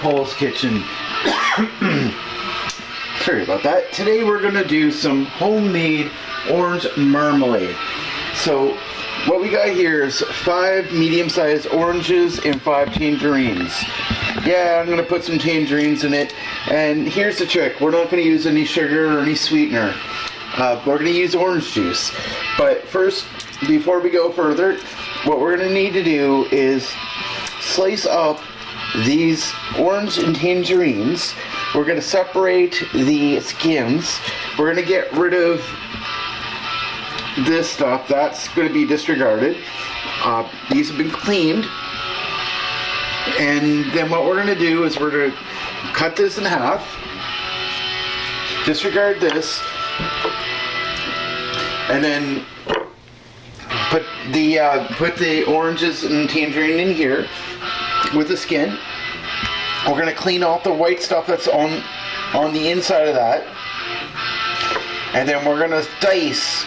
poul'skitchen. Sorry about that. Today we're going to do some homemade orange marmalade. So what we got here is 5 medium-sized oranges and 5 tangerines. Yeah, I'm going to put some tangerines in it. And here's the trick. We're not going to use any sugar or any sweetener. We're going to use orange juice. But first, before we go further, what we're going to need to do is slice up these orange and tangerines. We're going to separate the skins. We're going to get rid of this stuff. That's going to be disregarded. These have been cleaned. And then what we're going to do is we're going to cut this in half. Disregard this. And then put the oranges and tangerine in here with the skin. We're going to clean off the white stuff that's on the inside of that. And then we're going to dice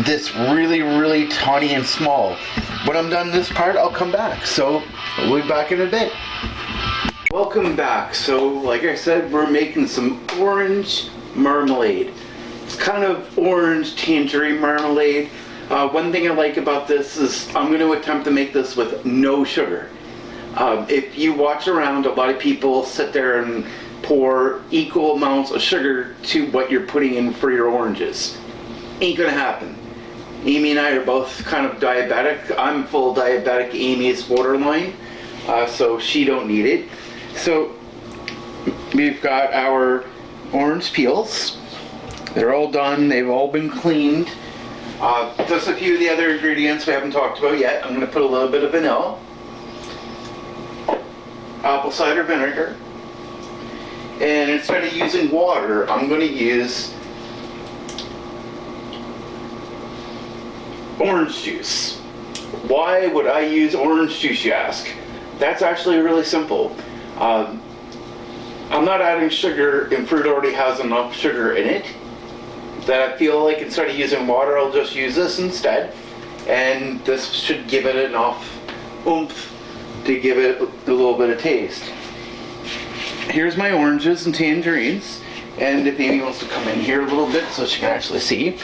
this really, really tiny and small. When I'm done this part, I'll come back. So we'll be back in a bit. Welcome back. So like I said, we're making some orange marmalade. It's kind of orange tangerine marmalade. One thing I like about this is I'm going to attempt to make this with no sugar. If you watch around, a lot of people sit there and pour equal amounts of sugar to what you're putting in for your oranges. Ain't gonna happen. Amy and I are both kind of diabetic. I'm full diabetic. Amy is borderline, so she don't need it. So we've got our orange peels. They're all done. They've all been cleaned. Just a few of the other ingredients we haven't talked about yet. I'm gonna put a little bit of vanilla, apple cider vinegar, and instead of using water, I'm going to use orange juice. Why would I use orange juice, you ask? That's actually really simple. I'm not adding sugar, and fruit already has enough sugar in it that I feel like instead of using water, I'll just use this instead, and this should give it enough oomph to give it a little bit of taste. Here's my oranges and tangerines, and if Amy wants to come in here a little bit so she can actually see,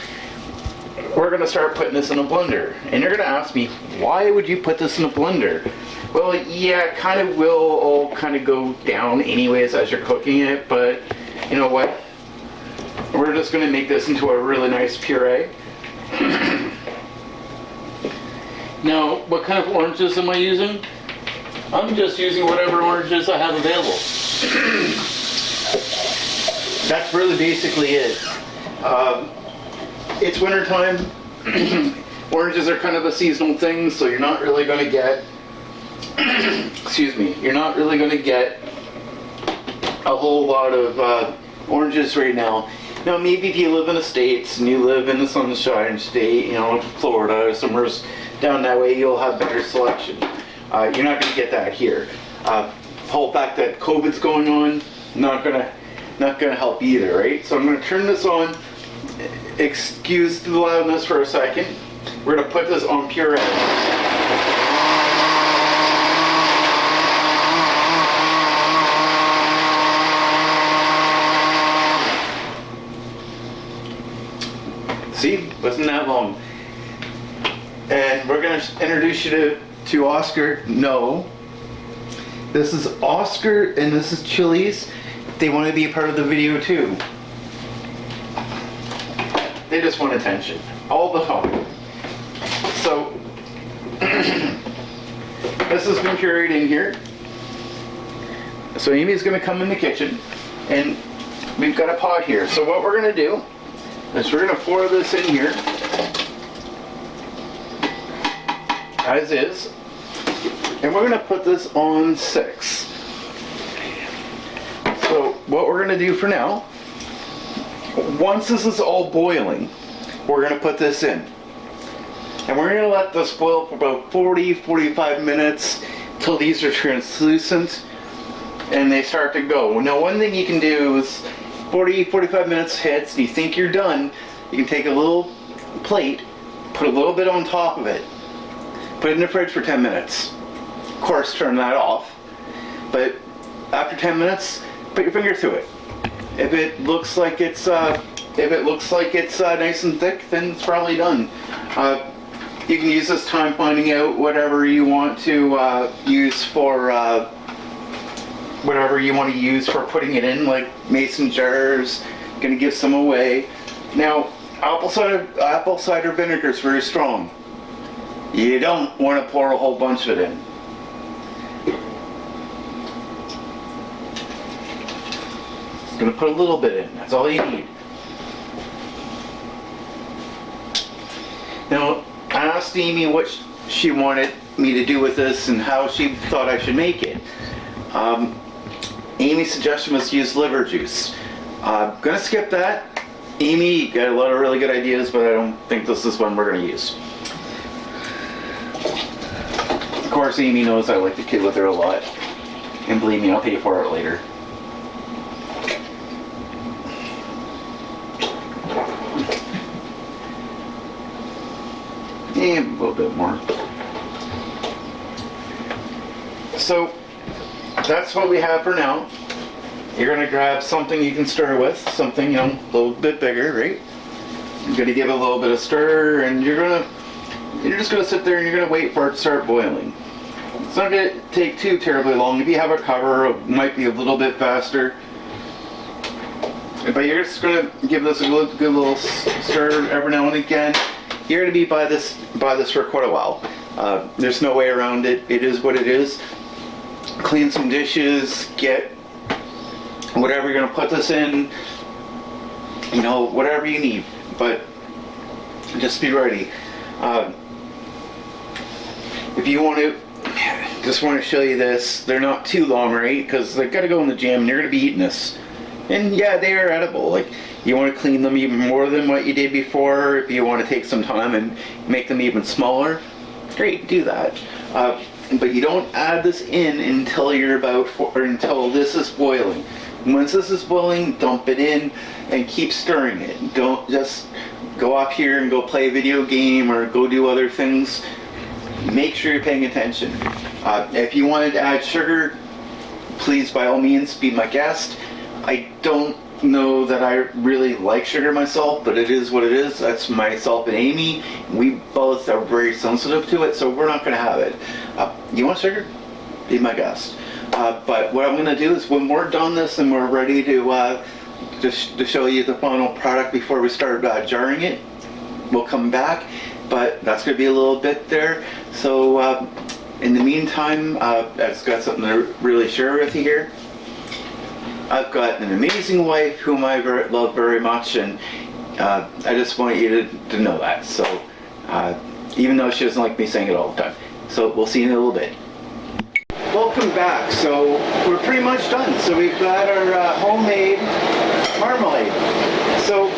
we're going to start putting this in a blender. And you're going to ask me, why would you put this in a blender? Well, yeah, it kind of will all kind of go down anyways as you're cooking it, but you know what? We're just going to make this into a really nice puree. Now, what kind of oranges am I using? I'm just using whatever oranges I have available. That's really basically it. It's winter time. Oranges are kind of a seasonal thing, so you're not really going to get excuse me, you're not really going to get a whole lot of oranges right now. Now maybe if you live in the States and you live in the Sunshine State, you know, Florida or somewhere down that way, you'll have better selection. You're not going to get that here. The whole fact that COVID's going on, not gonna help either, right? So I'm going to turn this on. Excuse the loudness for a second. We're going to put this on puree. See, wasn't that long. And we're going to introduce you to Oscar. No, this is Oscar and this is Chili's. They want to be a part of the video too. They just want attention all the time. So this has been pureed in here. So Amy's going to come in the kitchen and we've got a pot here. So what we're going to do is we're going to pour this in here as is. And we're going to put this on 6. So what we're going to do for now, once this is all boiling, we're going to put this in. And we're going to let this boil for about 40-45 minutes till these are translucent and they start to go. Now one thing you can do is 40-45 minutes hits and you think you're done, you can take a little plate, put a little bit on top of it, put it in the fridge for 10 minutes. Of course, turn that off. But after 10 minutes, put your finger through it. If it looks like it's nice and thick, then it's probably done. You can use this time finding out whatever you want to use for putting it in, like mason jars. Gonna give some away. Now, apple cider vinegar is very strong. You don't want to pour a whole bunch of it in. Just gonna put a little bit in. That's all you need. Now, I asked Amy what she wanted me to do with this and how she thought I should make it. Amy's suggestion was to use liver juice. I'm gonna skip that. Amy got a lot of really good ideas, but I don't think this is one we're gonna use. Of course, Amy knows I like to kid with her a lot, and believe me, I'll pay for it later. And a little bit more. So that's what we have for now. You're gonna grab something you can stir with, something, a little bit bigger, right? You're gonna give it a little bit of stir, and you're just gonna sit there and you're gonna wait for it to start boiling. It's not gonna take too terribly long. If you have a cover, it might be a little bit faster. But you're just gonna give this a good little stir every now and again. You're gonna be by this for quite a while. There's no way around it. It is what it is. Clean some dishes, get whatever you're gonna put this in, whatever you need, but just be ready. If you want to, just want to show you this. They're not too long, right? Because they gotta go in the gym and you're gonna be eating this. And yeah, they are edible. Like, you want to clean them even more than what you did before. If you want to take some time and make them even smaller, great, do that. But you don't add this in until until this is boiling. Once this is boiling, dump it in and keep stirring it. Don't just go off here and go play a video game or go do other things. Make sure you're paying attention. If you wanted to add sugar, please by all means be my guest. I don't know that I really like sugar myself, but it is what it is. That's myself and Amy. We both are very sensitive to it, so we're not going to have it. You want sugar? Be my guest. But what I'm going to do is when we're done this and we're ready to show you the final product before we start jarring it, we'll come back. But that's going to be a little bit there. So in the meantime, I've got something to really share with you here. I've got an amazing wife whom I love very much, and I just want you to know that. So even though she doesn't like me saying it all the time. So we'll see you in a little bit. Welcome back. So we're pretty much done. So we've got our homemade marmalade. So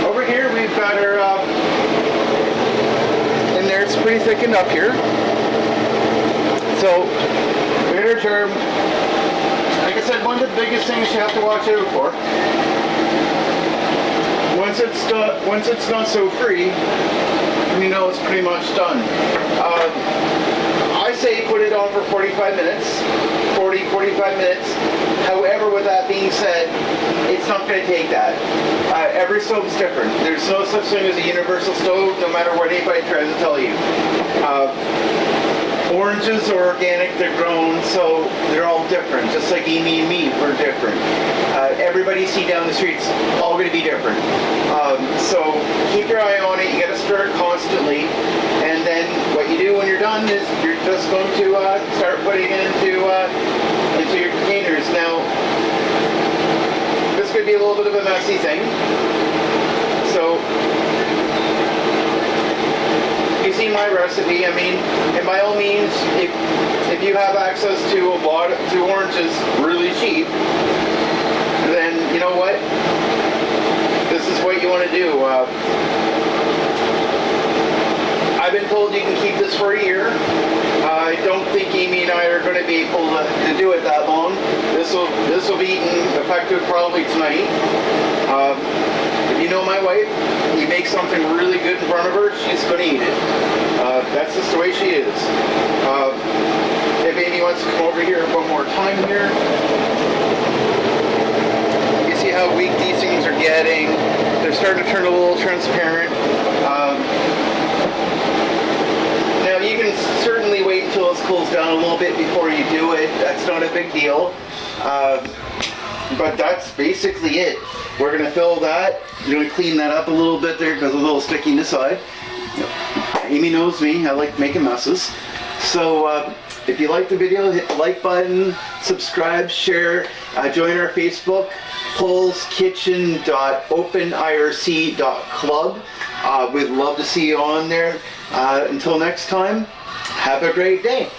over here we've got our, and there it's pretty thickened up here. So bitter term. Like I said, one of the biggest things you have to watch out for. Once it's not so free, you know it's pretty much done. I say put it on for 45 minutes. However, with that being said, it's not going to take that. Every stove is different. There's no such thing as a universal stove, no matter what anybody tries to tell you. Oranges are organic, they're grown, so they're all different. Just like Amy and me, we're different. Everybody you see down the streets, all going to be different. So keep your eye on it. You got to stir it constantly. And then what you do when you're done is you're just going to start putting it into your containers. Now, this could be a little bit of a messy thing. So you see my recipe. I mean, and by all means, if you have access to oranges really cheap, then you know what? This is what you want to do. I've been told you can keep this for a year. I don't think Amy and I are going to be able to do it that long. This will be eaten effective probably tonight. If you know my wife, he makes something really good in front of her, she's going to eat it. That's just the way she is. If Amy wants to come over here one more time here, you see how weak these things are getting. They're starting to turn a little transparent. Now you can certainly wait until this cools down a little bit before you do it. That's not a big deal. But that's basically it. We're going to fill that. We're going to clean that up a little bit there because it's a little sticky inside. Amy knows me. I like making messes. So if you like the video, hit the like button, subscribe, share, join our Facebook, poul'skitchen.openirc.club. We'd love to see you on there. Until next time, have a great day.